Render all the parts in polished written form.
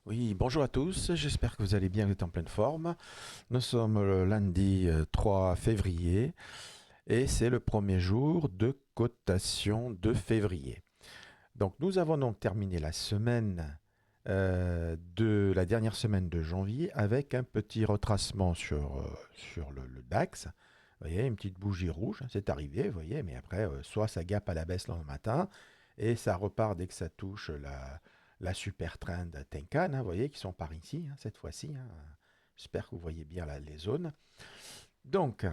Oui, bonjour à tous, j'espère que vous allez bien, vous êtes en pleine forme. Nous sommes le lundi 3 février et c'est le premier jour de cotation de février. Donc nous avons donc terminé la semaine de la dernière semaine de janvier avec un petit retracement sur le DAX. Vous voyez, une petite bougie rouge, hein, c'est arrivé, vous voyez, mais après, soit ça gape à la baisse le matin et ça repart dès que ça touche la super trend Tenkan, hein, vous voyez, qui sont par ici, hein, cette fois-ci. Hein. J'espère que vous voyez bien les zones. Donc,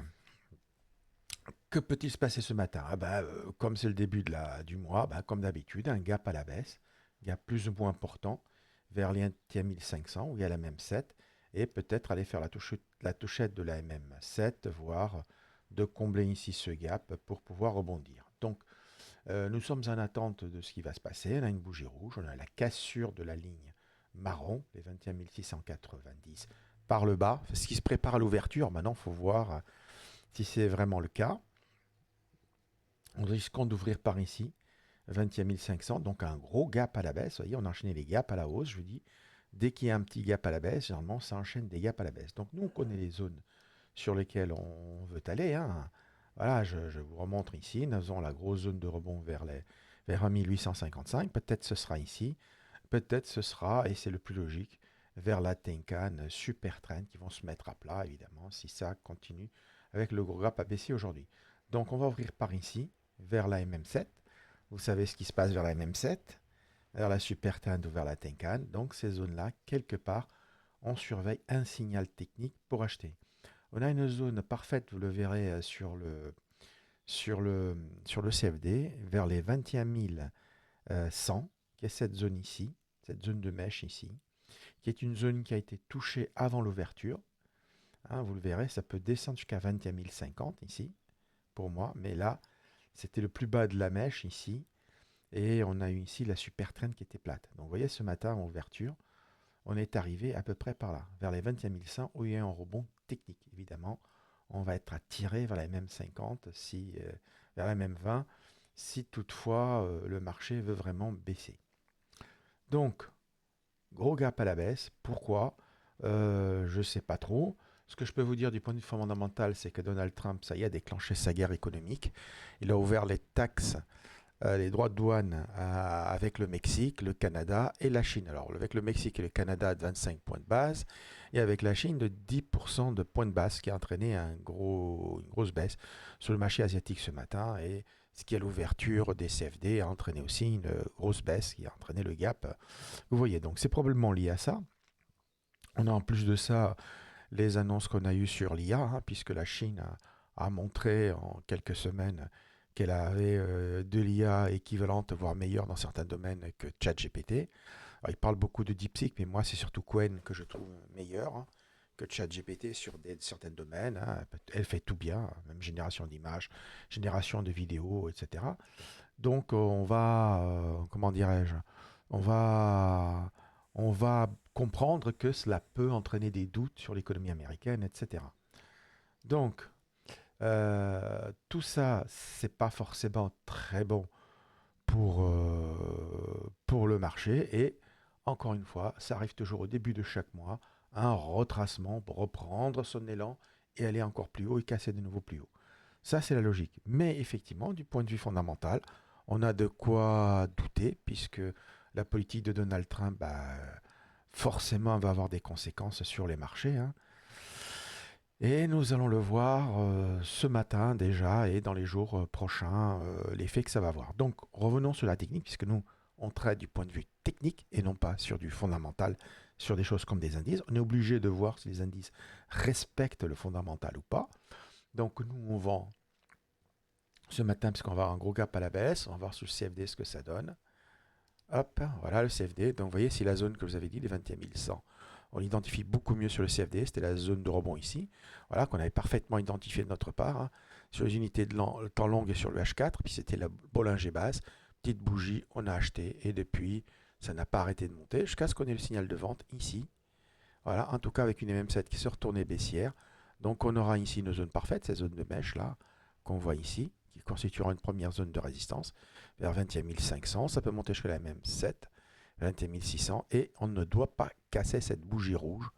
que peut-il se passer ce matin? Comme c'est le début du mois, comme d'habitude, un gap à la baisse, gap plus ou moins important, vers les 1500 où il y a la MM7, et peut-être aller faire la touchette de la MM7, voire de combler ici ce gap pour pouvoir rebondir. Donc, nous sommes en attente de ce qui va se passer. On a une bougie rouge, on a la cassure de la ligne marron, les 21 690 par le bas, ce qui se prépare à l'ouverture. Maintenant, il faut voir si c'est vraiment le cas. On risque d'ouvrir par ici, 21 500, donc un gros gap à la baisse. Vous voyez, on a enchaîné les gaps à la hausse, je vous dis. Dès qu'il y a un petit gap à la baisse, généralement, ça enchaîne des gaps à la baisse. Donc nous, on connaît les zones sur lesquelles on veut aller. Hein. Voilà, je vous remontre ici. Nous avons la grosse zone de rebond vers 1855. Peut-être ce sera ici. Peut-être ce sera, et c'est le plus logique, vers la Tenkan Super Trend qui vont se mettre à plat, évidemment, si ça continue avec le gros gap à baisser aujourd'hui. Donc on va ouvrir par ici, vers la MM7. Vous savez ce qui se passe vers la MM7, vers la Super Trend ou vers la Tenkan. Donc ces zones-là, quelque part, on surveille un signal technique pour acheter. On a une zone parfaite, vous le verrez sur le CFD, vers les 21 100, qui est cette zone ici, cette zone de mèche ici, qui est une zone qui a été touchée avant l'ouverture. Hein, vous le verrez, ça peut descendre jusqu'à 21 050 ici, pour moi, mais là, c'était le plus bas de la mèche ici, et on a eu ici la super trend qui était plate. Donc vous voyez, ce matin, en ouverture, on est arrivé à peu près par là, vers les 21 100, où il y a un rebond technique. Évidemment, on va être attiré vers la MM50, vers la MM20, si toutefois le marché veut vraiment baisser. Donc, gros gap à la baisse. Pourquoi? Je ne sais pas trop. Ce que je peux vous dire du point de vue fondamental, c'est que Donald Trump, ça y est, a déclenché sa guerre économique. Il a ouvert les taxes, les droits de douane avec le Mexique, le Canada et la Chine. Alors, avec le Mexique et le Canada, de 25 points de base, et avec la Chine, de 10% de points de base, ce qui a entraîné une grosse baisse sur le marché asiatique ce matin. Et ce qui, à l'ouverture des CFD, a entraîné aussi une grosse baisse qui a entraîné le gap. Vous voyez, donc c'est probablement lié à ça. On a en plus de ça les annonces qu'on a eues sur l'IA, hein, puisque la Chine a montré en quelques semaines qu'elle avait de l'IA équivalente, voire meilleure dans certains domaines que ChatGPT. Alors, il parle beaucoup de DeepSeek, mais moi, c'est surtout Qwen que je trouve meilleur, hein, que ChatGPT sur certains domaines. Hein. Elle fait tout bien, même génération d'images, génération de vidéos, etc. Donc, on va, comment dirais-je, on va, on va comprendre que cela peut entraîner des doutes sur l'économie américaine, etc. Donc, tout ça, c'est pas forcément très bon pour le marché. Et encore une fois, ça arrive toujours au début de chaque mois, un retracement pour reprendre son élan et aller encore plus haut et casser de nouveau plus haut. Ça, c'est la logique. Mais effectivement, du point de vue fondamental, on a de quoi douter, puisque la politique de Donald Trump, forcément, va avoir des conséquences sur les marchés. Hein. Et nous allons le voir ce matin déjà et dans les jours prochains, l'effet que ça va avoir. Donc, revenons sur la technique, puisque nous, on traite du point de vue technique et non pas sur du fondamental, sur des choses comme des indices. On est obligé de voir si les indices respectent le fondamental ou pas. Donc, nous, on vend ce matin, parce qu'on va avoir un gros gap à la baisse. On va voir sur le CFD ce que ça donne. Hop, voilà le CFD. Donc vous voyez, c'est la zone que vous avez dit, les 21 100. On l'identifie beaucoup mieux sur le CFD, c'était la zone de rebond ici. Voilà, qu'on avait parfaitement identifié de notre part. Hein, sur les unités de temps long et sur le H4, puis c'était la Bollinger Basse. Petite bougie, on a acheté, et depuis, ça n'a pas arrêté de monter, jusqu'à ce qu'on ait le signal de vente ici. Voilà, en tout cas avec une MM7 qui se retournait baissière. Donc on aura ici une zone parfaite, cette zone de mèche là, qu'on voit ici, qui constituera une première zone de résistance vers 21 500. Ça peut monter jusqu'à la MM7. 21 600, et on ne doit pas casser cette bougie rouge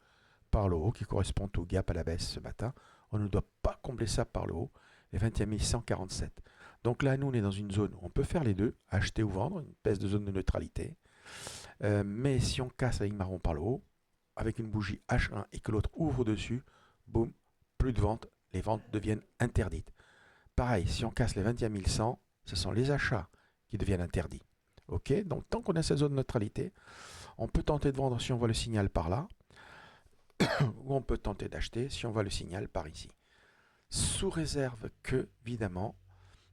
par le haut qui correspond au gap à la baisse ce matin. On ne doit pas combler ça par le haut, les 21 147. Donc là, nous, on est dans une zone où on peut faire les deux, acheter ou vendre, une espèce de zone de neutralité. Mais si on casse la ligne marron par le haut, avec une bougie H1 et que l'autre ouvre dessus, boum, plus de vente, les ventes deviennent interdites. Pareil, si on casse les 21 100, ce sont les achats qui deviennent interdits. Ok, donc tant qu'on a cette zone de neutralité, on peut tenter de vendre si on voit le signal par là, ou on peut tenter d'acheter si on voit le signal par ici. Sous réserve que, évidemment,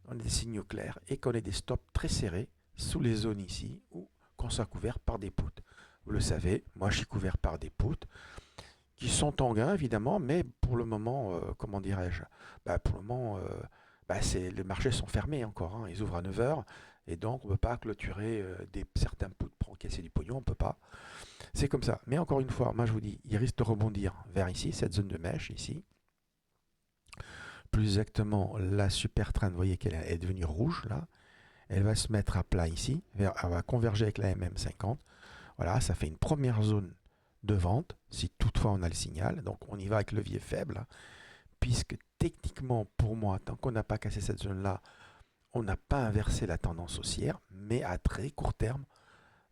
on ait des signaux clairs et qu'on ait des stops très serrés sous les zones ici, ou qu'on soit couvert par des puts. Vous le savez, moi je suis couvert par des puts qui sont en gain évidemment, mais pour le moment, comment dirais-je, pour le moment, les marchés sont fermés encore, hein, ils ouvrent à 9 heures, et donc on ne peut pas clôturer certains puts pour encaisser du pognon, on ne peut pas. C'est comme ça. Mais encore une fois, moi je vous dis, il risque de rebondir vers ici, cette zone de mèche ici. Plus exactement, la super trend, vous voyez qu'elle est devenue rouge là. Elle va se mettre à plat ici, elle va converger avec la MM50. Voilà, ça fait une première zone de vente, si toutefois on a le signal. Donc on y va avec levier faible, hein, puisque techniquement, pour moi, tant qu'on n'a pas cassé cette zone-là, on n'a pas inversé la tendance haussière, mais à très court terme,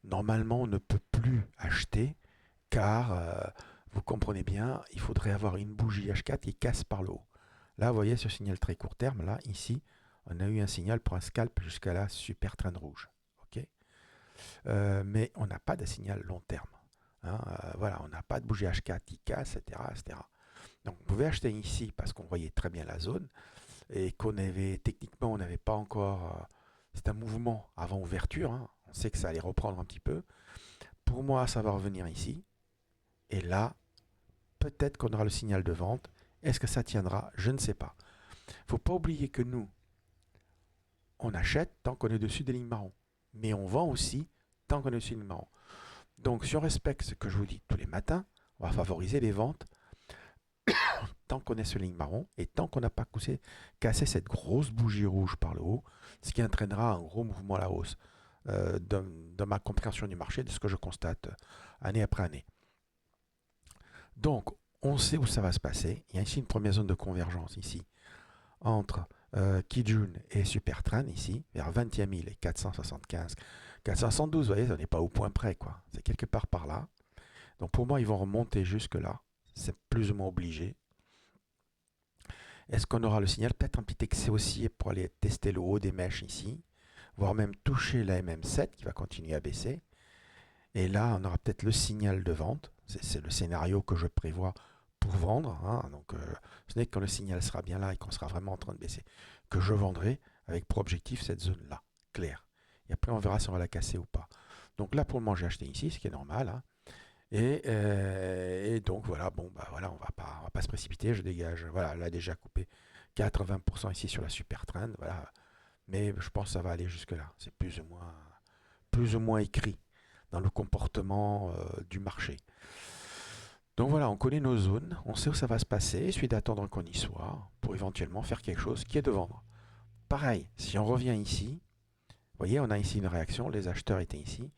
normalement, on ne peut plus acheter, car, vous comprenez bien, il faudrait avoir une bougie H4 qui casse par le haut. Là, vous voyez ce signal très court terme, là, ici, on a eu un signal pour un scalp jusqu'à la super trend rouge. Okay, mais on n'a pas de signal long terme. Hein, voilà, on n'a pas de bougie H4 qui casse, etc., etc. Donc, vous pouvez acheter ici parce qu'on voyait très bien la zone et qu'on avait, techniquement, on n'avait pas encore. C'est un mouvement avant ouverture. Hein, on sait que ça allait reprendre un petit peu. Pour moi, ça va revenir ici. Et là, peut-être qu'on aura le signal de vente. Est-ce que ça tiendra? Je ne sais pas. Il ne faut pas oublier que nous, on achète tant qu'on est dessus des lignes marron. Mais on vend aussi tant qu'on est dessus des lignes marron. Donc, si on respecte ce que je vous dis tous les matins, on va favoriser les ventes tant qu'on est sur ligne marron et tant qu'on n'a pas cassé cette grosse bougie rouge par le haut, ce qui entraînera un gros mouvement à la hausse dans ma compréhension du marché, de ce que je constate année après année. Donc, on sait où ça va se passer. Il y a ici une première zone de convergence ici entre Kijun et Supertrend ici, vers 21 000 et 475, 472, vous voyez, on n'est pas au point près, quoi. C'est quelque part par là. Donc pour moi, ils vont remonter jusque là. C'est plus ou moins obligé. Est-ce qu'on aura le signal? Peut-être un petit excès haussier pour aller tester le haut des mèches ici, voire même toucher la MM7 qui va continuer à baisser. Et là, on aura peut-être le signal de vente. C'est le scénario que je prévois pour vendre. Hein. Donc, ce n'est que quand le signal sera bien là et qu'on sera vraiment en train de baisser que je vendrai avec pour objectif cette zone-là, clair. Et après, on verra si on va la casser ou pas. Donc là, pour le moment, j'ai acheté ici, ce qui est normal. Hein. Et donc voilà, bon, voilà, on va pas se précipiter, je dégage. Voilà, là déjà coupé 80% ici sur la super trend. Voilà. Mais je pense que ça va aller jusque-là. C'est plus ou moins écrit dans le comportement du marché. Donc voilà, on connaît nos zones, on sait où ça va se passer, il suffit d'attendre qu'on y soit pour éventuellement faire quelque chose qui est de vendre. Pareil, si on revient ici, vous voyez, on a ici une réaction, les acheteurs étaient ici,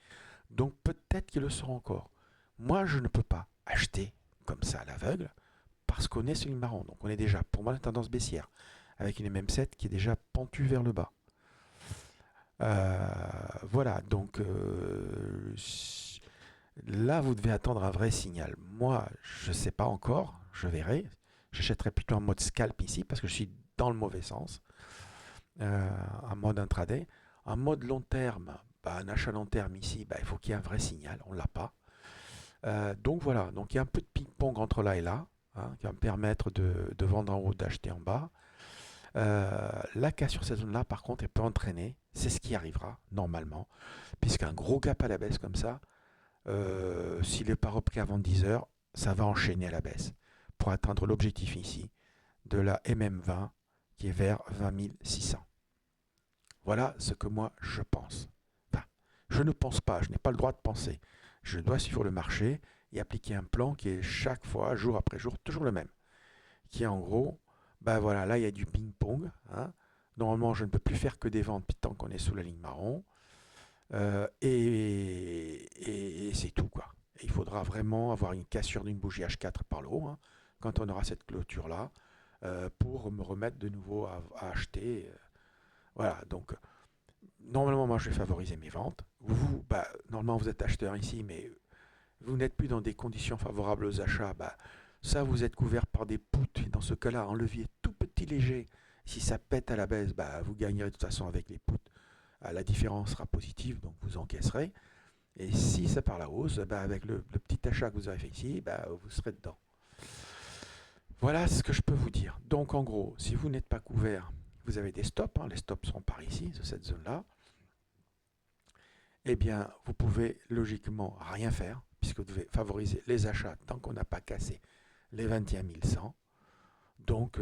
donc peut-être qu'ils le seront encore. Moi, je ne peux pas acheter comme ça à l'aveugle parce qu'on est sur une marron, donc on est déjà, pour moi, la tendance baissière, avec une MM7 qui est déjà pentue vers le bas. Voilà, donc là, vous devez attendre un vrai signal. Moi, je ne sais pas encore, je verrai. J'achèterai plutôt en mode scalp ici parce que je suis dans le mauvais sens. En mode intraday. En mode long terme, un achat long terme ici, il faut qu'il y ait un vrai signal. On ne l'a pas. Donc voilà, donc il y a un peu de ping-pong entre là et là, hein, qui va me permettre de vendre en haut, d'acheter en bas. La casse sur cette zone-là, par contre, elle peut entraîner, c'est ce qui arrivera normalement, puisqu'un gros gap à la baisse comme ça, s'il n'est pas repris avant 10 heures, ça va enchaîner à la baisse pour atteindre l'objectif ici de la MM20 qui est vers 20 600. Voilà ce que moi je pense. Enfin, je ne pense pas, je n'ai pas le droit de penser. Je dois suivre le marché et appliquer un plan qui est chaque fois, jour après jour, toujours le même. Qui est en gros, voilà, là il y a du ping-pong. Hein. Normalement, je ne peux plus faire que des ventes tant qu'on est sous la ligne marron. Et c'est tout, quoi. Et il faudra vraiment avoir une cassure d'une bougie H4 par le haut, hein, quand on aura cette clôture-là, pour me remettre de nouveau à acheter. Voilà, donc normalement, moi, je vais favoriser mes ventes. Vous, bah, normalement, vous êtes acheteur ici, mais vous n'êtes plus dans des conditions favorables aux achats. Bah, ça, vous êtes couvert par des poutres. Dans ce cas-là, en levier tout petit, léger, si ça pète à la baisse, bah, vous gagnerez de toute façon avec les poutres. La différence sera positive, donc vous encaisserez. Et si ça part à la hausse, bah, avec le petit achat que vous avez fait ici, bah, vous serez dedans. Voilà ce que je peux vous dire. Donc en gros, si vous n'êtes pas couvert, vous avez des stops, hein, les stops seront par ici, sur cette zone-là, eh bien vous pouvez logiquement rien faire, puisque vous devez favoriser les achats tant qu'on n'a pas cassé les 21 100. Donc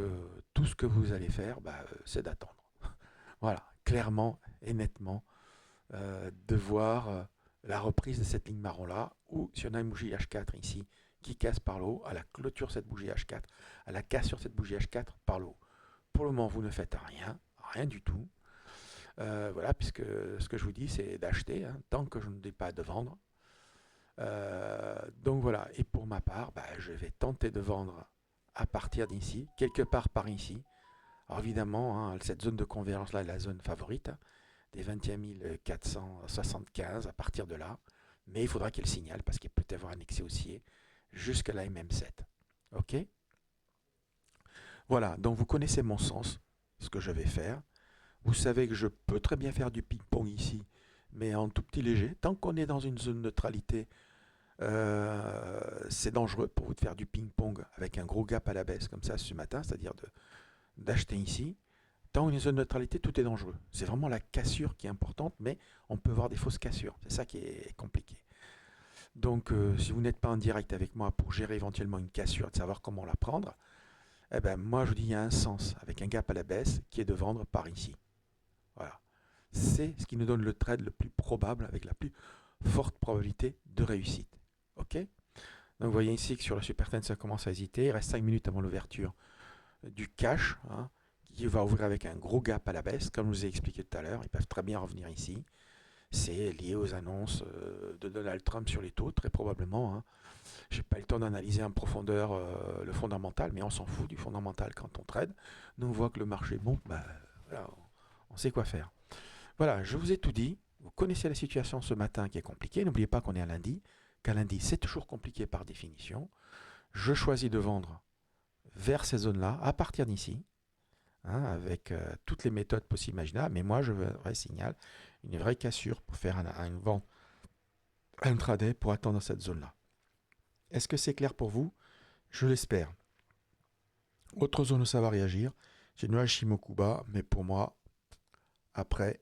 tout ce que vous allez faire, bah, c'est d'attendre. Voilà, clairement et nettement, de voir la reprise de cette ligne marron-là, ou si on a une bougie H4 ici qui casse par le haut, à la clôture de cette bougie H4, à la casse sur cette bougie H4 par le haut. Pour le moment, vous ne faites rien, rien du tout. Voilà, puisque ce que je vous dis, c'est d'acheter, hein, tant que je ne dis pas de vendre. Donc voilà, et pour ma part, bah, je vais tenter de vendre à partir d'ici, quelque part par ici. Alors évidemment, hein, cette zone de convergence là est la zone favorite, hein, des 21 475 à partir de là. Mais il faudra qu'elle signale parce qu'il peut y avoir un excès haussier jusqu'à la MM7. Ok. Voilà, donc vous connaissez mon sens, ce que je vais faire. Vous savez que je peux très bien faire du ping-pong ici, mais en tout petit léger. Tant qu'on est dans une zone de neutralité, c'est dangereux pour vous de faire du ping-pong avec un gros gap à la baisse comme ça ce matin, c'est-à-dire d'acheter ici. Tant qu'on est dans une zone de neutralité, tout est dangereux. C'est vraiment la cassure qui est importante, mais on peut avoir des fausses cassures. C'est ça qui est compliqué. Donc, si vous n'êtes pas en direct avec moi pour gérer éventuellement une cassure, de savoir comment la prendre, eh ben, moi je vous dis il y a un sens avec un gap à la baisse qui est de vendre par ici. Voilà. C'est ce qui nous donne le trade le plus probable avec la plus forte probabilité de réussite. Ok. Donc vous voyez ici que sur la super ça commence à hésiter. Il reste 5 minutes avant l'ouverture du cash, hein, qui va ouvrir avec un gros gap à la baisse. Comme je vous ai expliqué tout à l'heure, ils peuvent très bien revenir ici. C'est lié aux annonces de Donald Trump sur les taux, très probablement, hein. Je n'ai pas eu le temps d'analyser en profondeur le fondamental, mais on s'en fout du fondamental quand on trade. Nous, on voit que le marché est bon, bah, voilà, on sait quoi faire. Voilà, je vous ai tout dit. Vous connaissez la situation ce matin qui est compliquée. N'oubliez pas qu'on est à lundi, qu'à lundi, c'est toujours compliqué par définition. Je choisis de vendre vers ces zones-là, à partir d'ici, hein, avec toutes les méthodes possibles imaginables. Mais moi, je veux un vrai signal, une vraie cassure pour faire une vente intraday pour attendre cette zone-là. Est-ce que c'est clair pour vous? Je l'espère. Autre zone où ça va réagir, j'ai le nuage Shimokuba, mais pour moi, après,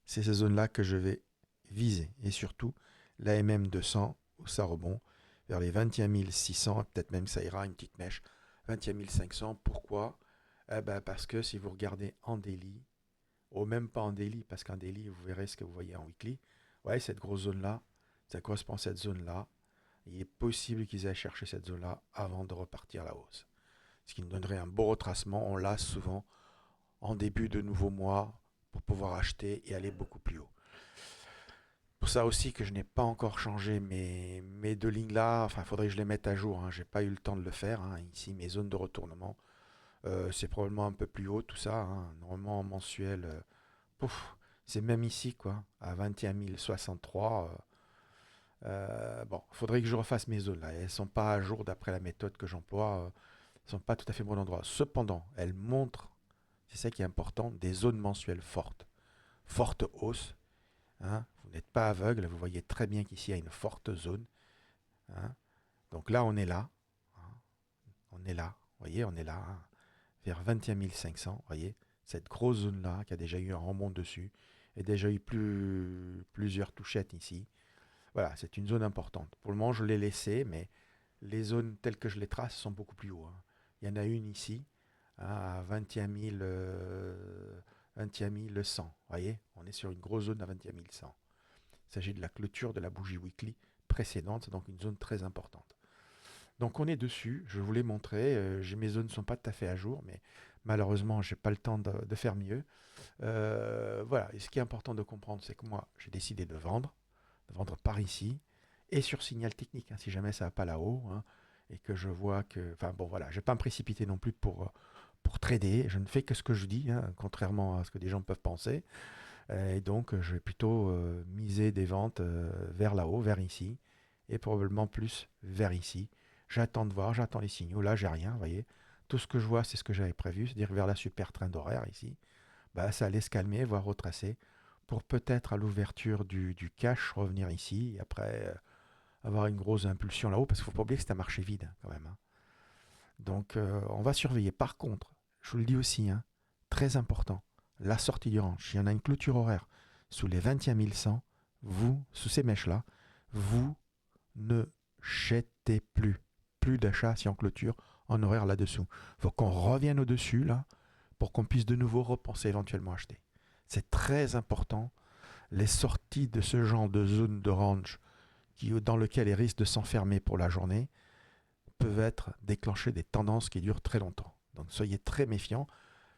c'est ces zones-là que je vais viser. Et surtout, la MM200, où ça rebond vers les 21 600, peut-être même ça ira une petite mèche, 21 500. Pourquoi? Eh ben parce que si vous regardez en daily, ou même pas en daily, parce qu'en daily, vous verrez ce que vous voyez en weekly, ouais, cette grosse zone-là, ça correspond à cette zone-là. Il est possible qu'ils aient cherché cette zone-là avant de repartir à la hausse. Ce qui nous donnerait un beau retracement. On l'a souvent en début de nouveau mois pour pouvoir acheter et aller beaucoup plus haut. Pour ça aussi que je n'ai pas encore changé mes deux lignes là. Enfin, il faudrait que je les mette à jour, hein. Je n'ai pas eu le temps de le faire, hein. Ici, mes zones de retournement, c'est probablement un peu plus haut tout ça, hein. Normalement, en mensuel, c'est même ici, quoi, à 21 063. Bon, il faudrait que je refasse mes zones là. Elles ne sont pas à jour d'après la méthode que j'emploie. Elles ne sont pas tout à fait au bon endroit. Cependant, elles montrent, c'est ça qui est important, des zones mensuelles fortes. Forte hausse, hein. Vous n'êtes pas aveugle, vous voyez très bien qu'ici il y a une forte zone, hein. Donc là, on est là. Hein. On est là. Vous voyez, on est là, hein, vers 21 500. Vous voyez, cette grosse zone-là qui a déjà eu un remont dessus et déjà eu plusieurs touchettes ici. Voilà, c'est une zone importante. Pour le moment, je l'ai laissée, mais les zones telles que je les trace sont beaucoup plus haut, hein. Il y en a une ici, hein, à 21 100. Vous voyez, on est sur une grosse zone à 21 100. Il s'agit de la clôture de la bougie weekly précédente, c'est donc une zone très importante. Donc on est dessus, je vous l'ai montré, mes zones ne sont pas tout à fait à jour, mais Malheureusement, j'ai pas le temps de faire mieux. Voilà. Et ce qui est important de comprendre, c'est que moi, j'ai décidé de vendre par ici et sur signal technique, hein, si jamais ça va pas là-haut, hein, et que je vois que, enfin bon, voilà, je vais pas me précipiter non plus pour trader. Je ne fais que ce que je dis, hein, contrairement à ce que des gens peuvent penser. Et donc, je vais plutôt miser des ventes vers là-haut, vers ici, et probablement plus vers ici. J'attends de voir, j'attends les signaux. Là, j'ai rien, vous voyez. Tout ce que je vois, c'est ce que j'avais prévu, c'est-à-dire vers la super trend horaire ici. Bah, ça allait se calmer, voire retracer, pour peut-être à l'ouverture du cash revenir ici, et après avoir une grosse impulsion là-haut, parce qu'il ne faut pas oublier que c'est un marché vide hein, quand même, hein. Donc, on va surveiller. Par contre, je vous le dis aussi, hein, très important, la sortie du range. Il y en a une clôture horaire sous les 21 100. Vous, sous ces mèches-là, vous ne jetez plus d'achat si en clôture en horaire là-dessous. Il faut qu'on revienne au-dessus, là, pour qu'on puisse de nouveau repenser éventuellement acheter. C'est très important. Les sorties de ce genre de zone de range dans lequel ils risquent de s'enfermer pour la journée peuvent être déclenchées des tendances qui durent très longtemps. Donc soyez très méfiants,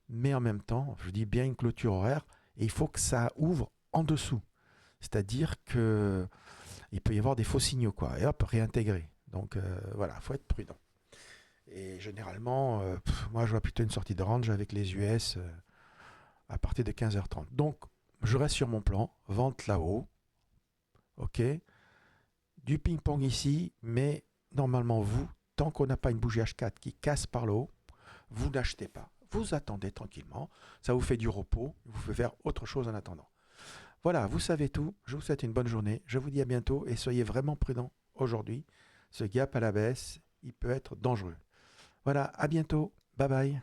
mais en même temps, je dis bien une clôture horaire, et il faut que ça ouvre en dessous. C'est-à-dire que il peut y avoir des faux signaux, quoi, et hop, réintégrer. Donc voilà, il faut être prudent. Et généralement, moi je vois plutôt une sortie de range avec les US à partir de 15h30. Donc je reste sur mon plan, vente là-haut, ok, du ping-pong ici, mais normalement vous, tant qu'on n'a pas une bougie H4 qui casse par le haut, vous n'achetez pas. Vous attendez tranquillement, ça vous fait du repos, vous pouvez faire autre chose en attendant. Voilà, vous savez tout, je vous souhaite une bonne journée, je vous dis à bientôt et soyez vraiment prudents aujourd'hui. Ce gap à la baisse, il peut être dangereux. Voilà, à bientôt, bye bye.